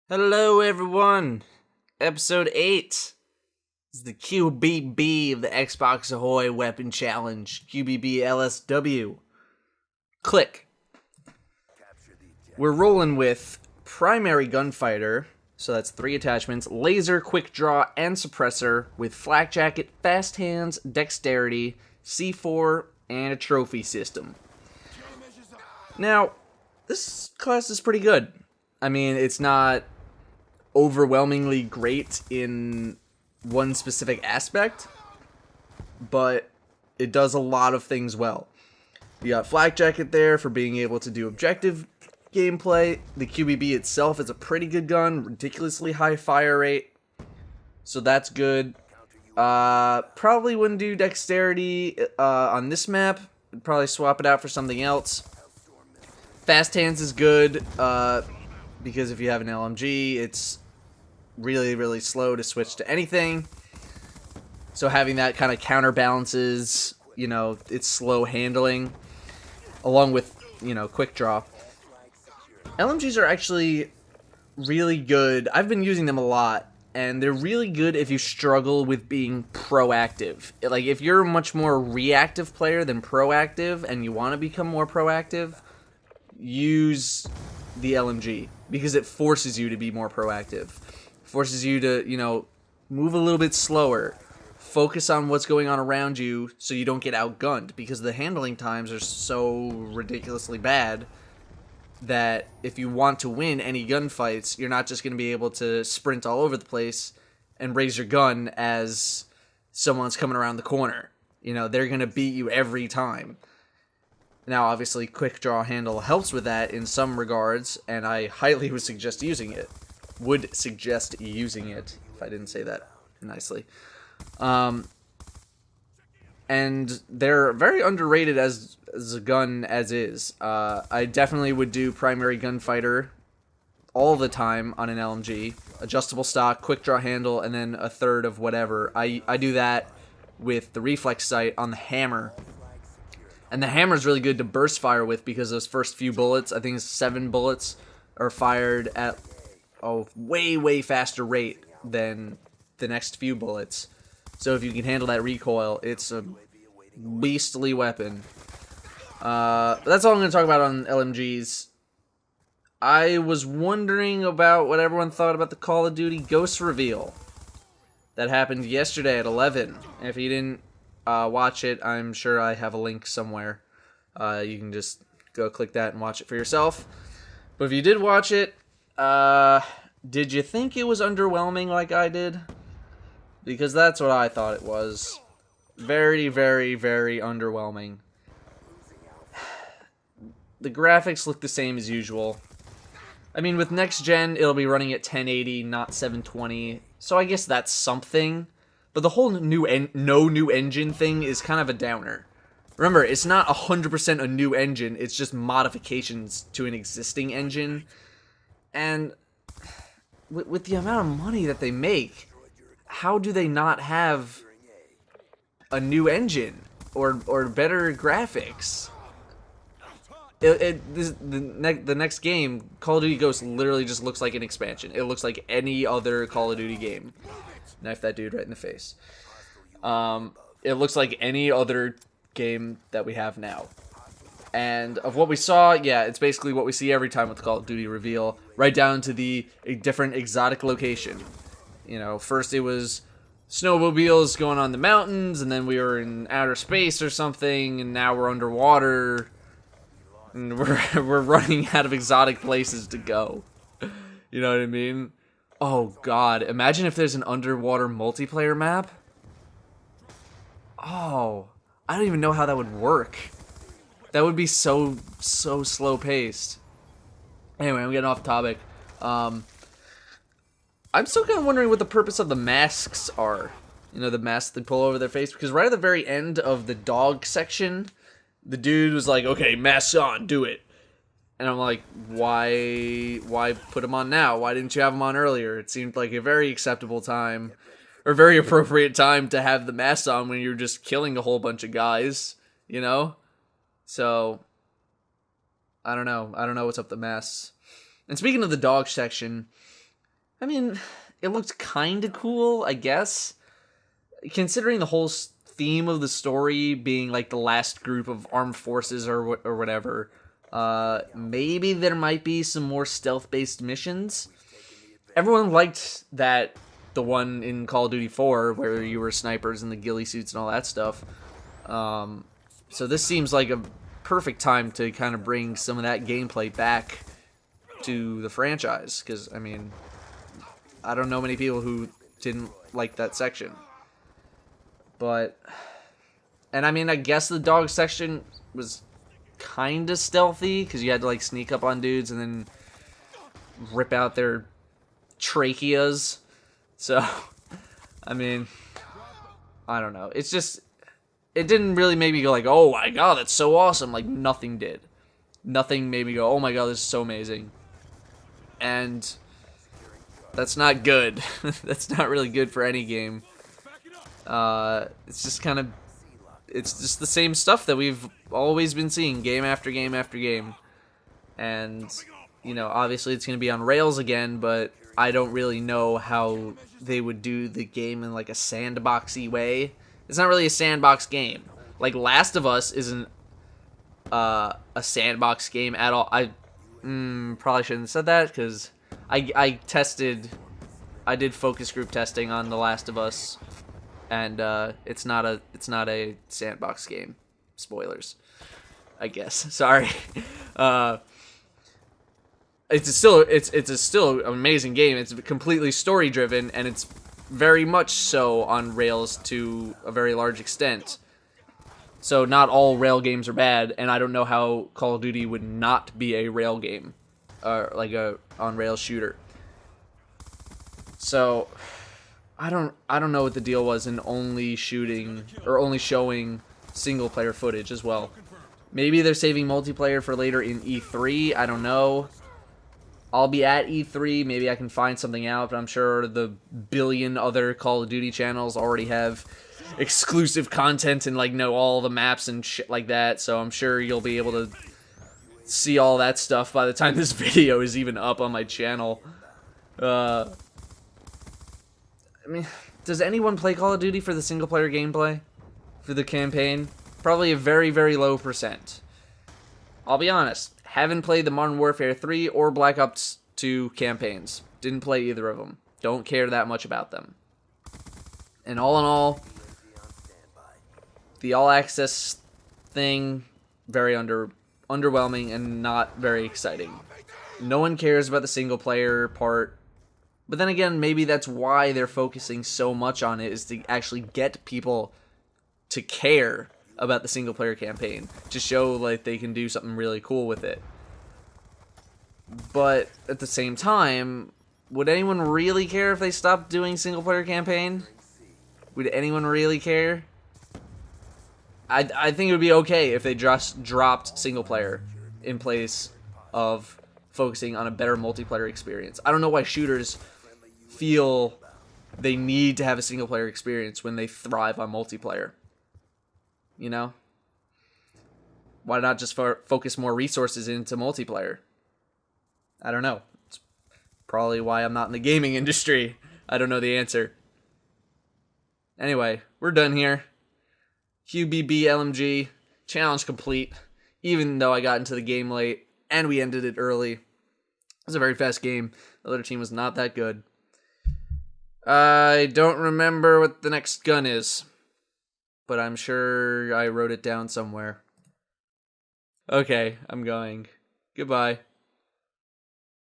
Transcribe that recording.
Hello, everyone. Episode 8 is the QBB of the XboxAhoy Weapon Challenge. QBB LSW. Click. We're rolling with Primary Gunfighter, so that's 3 attachments, Laser, Quick Draw, and Suppressor, with Flak Jacket, Fast Hands, Dexterity, C4, and a Trophy System. Now, this class is pretty good. I mean, it's not overwhelmingly great in one specific aspect, but it does a lot of things well. You got Flak Jacket there for being able to do objective gameplay. The QBB itself is a pretty good gun, ridiculously high fire rate, so that's good. Probably wouldn't do Dexterity on this map. I'd probably swap it out for something else. Fast Hands is good, because if you have an LMG, it's really slow to switch to anything. So having that kind of counterbalances, its slow handling, along with, quick draw. LMGs are actually really good. I've been using them a lot, and they're really good if you struggle with being proactive. Like, if you're a much more reactive player than proactive, and you want to become more proactive, use the LMG, because it forces you to be more proactive. Forces you to, move a little bit slower. Focus on what's going on around you so you don't get outgunned, because the handling times are so ridiculously bad that if you want to win any gunfights, you're not just going to be able to sprint all over the place and raise your gun as someone's coming around the corner. They're going to beat you every time. Now, obviously, quick draw handle helps with that in some regards, and I highly would suggest using it. If I didn't say that nicely. And they're very underrated as a gun as is. I definitely would do Primary Gunfighter all the time on an LMG. Adjustable stock, quick draw handle, and then a third of whatever. I do that with the reflex sight on the hammer. And the hammer's really good to burst fire with, because those first few bullets, I think it's 7 bullets, are fired at a way faster rate than the next few bullets. So if you can handle that recoil, it's a beastly weapon. That's all I'm going to talk about on LMGs. I was wondering about what everyone thought about the Call of Duty Ghost reveal that happened yesterday at 11. If you didn't watch it, I'm sure I have a link somewhere. You can just go click that and watch it for yourself. But if you did watch it, did you think it was underwhelming like I did? Because that's what I thought it was. Very underwhelming. The graphics look the same as usual. I mean, with next gen, it'll be running at 1080, not 720. So I guess that's something. But the whole no new engine thing is kind of a downer. Remember, it's not 100% a new engine, it's just modifications to an existing engine. And with the amount of money that they make, how do they not have a new engine or better graphics? The next game, Call of Duty Ghosts, literally just looks like an expansion. It looks like any other Call of Duty game. Knife that dude right in the face. It looks like any other game that we have now. And of what we saw, yeah, it's basically what we see every time with the Call of Duty reveal, right down to a different exotic location. First it was snowmobiles going on the mountains, and then we were in outer space or something, and now we're underwater, and we're running out of exotic places to go. You know what I mean? Oh god, imagine if there's an underwater multiplayer map. Oh, I don't even know how that would work. That would be so slow paced. Anyway, I'm getting off topic. I'm still kind of wondering what the purpose of the masks are. The masks they pull over their face, because right at the very end of the dog section, the dude was like, "Okay, masks on, do it." And I'm like, why put them on now? Why didn't you have them on earlier? It seemed like a very acceptable time, or very appropriate time to have the masks on when you're just killing a whole bunch of guys, So, I don't know. I don't know what's up with the masks. And speaking of the dog section, I mean, it looked kind of cool, I guess. Considering the whole theme of the story being like the last group of armed forces or whatever, maybe there might be some more stealth-based missions. Everyone liked the one in Call of Duty 4 where you were snipers in the ghillie suits and all that stuff. So this seems like a perfect time to kind of bring some of that gameplay back to the franchise, because, I mean, I don't know many people who didn't like that section. But, and I mean, I guess the dog section was kind of stealthy, because you had to, like, sneak up on dudes and then rip out their tracheas. So, I mean, I don't know. It's just, it didn't really make me go like, oh my god, that's so awesome. Like, nothing did. Nothing made me go, oh my god, this is so amazing. And that's not good. That's not really good for any game. It's just kind of, it's just the same stuff that we've always been seeing game after game after game. And, you know, obviously it's going to be on rails again, but I don't really know how they would do the game in like a sandboxy way. It's not really a sandbox game. Like, Last of Us isn't a sandbox game at all. I probably shouldn't have said that, because I did focus group testing on The Last of Us, and it's not a sandbox game. Spoilers, I guess. Sorry. It's still an amazing game. It's completely story driven, and it's very much so on rails to a very large extent. So not all rail games are bad, and I don't know how Call of Duty would not be a rail game, like a on-rail shooter. So I don't know what the deal was in only shooting or only showing single-player footage as well. Maybe they're saving multiplayer for later in E3. I don't know. I'll be at E3. Maybe I can find something out, but I'm sure the billion other Call of Duty channels already have exclusive content and, like, know all the maps and shit like that, so I'm sure you'll be able to see all that stuff by the time this video is even up on my channel. I mean, does anyone play Call of Duty for the single-player gameplay? For the campaign? Probably a very, very low percent. I'll be honest, haven't played the Modern Warfare 3 or Black Ops 2 campaigns. Didn't play either of them. Don't care that much about them. And all in all, the all-access thing, very underwhelming and not very exciting. No one cares about the single-player part. But then again, maybe that's why they're focusing so much on it, is to actually get people to care about the single-player campaign, to show like they can do something really cool with it. But at the same time, would anyone really care if they stopped doing single-player campaign? Would anyone really care? I think it would be okay if they just dropped single-player in place of focusing on a better multiplayer experience. I don't know why shooters feel they need to have a single-player experience when they thrive on multiplayer. You know? Why not just focus more resources into multiplayer? I don't know. It's probably why I'm not in the gaming industry. I don't know the answer. Anyway, we're done here. QBB LMG. Challenge complete. Even though I got into the game late, and we ended it early. It was a very fast game. The other team was not that good. I don't remember what the next gun is, but I'm sure I wrote it down somewhere. Okay, I'm going. Goodbye.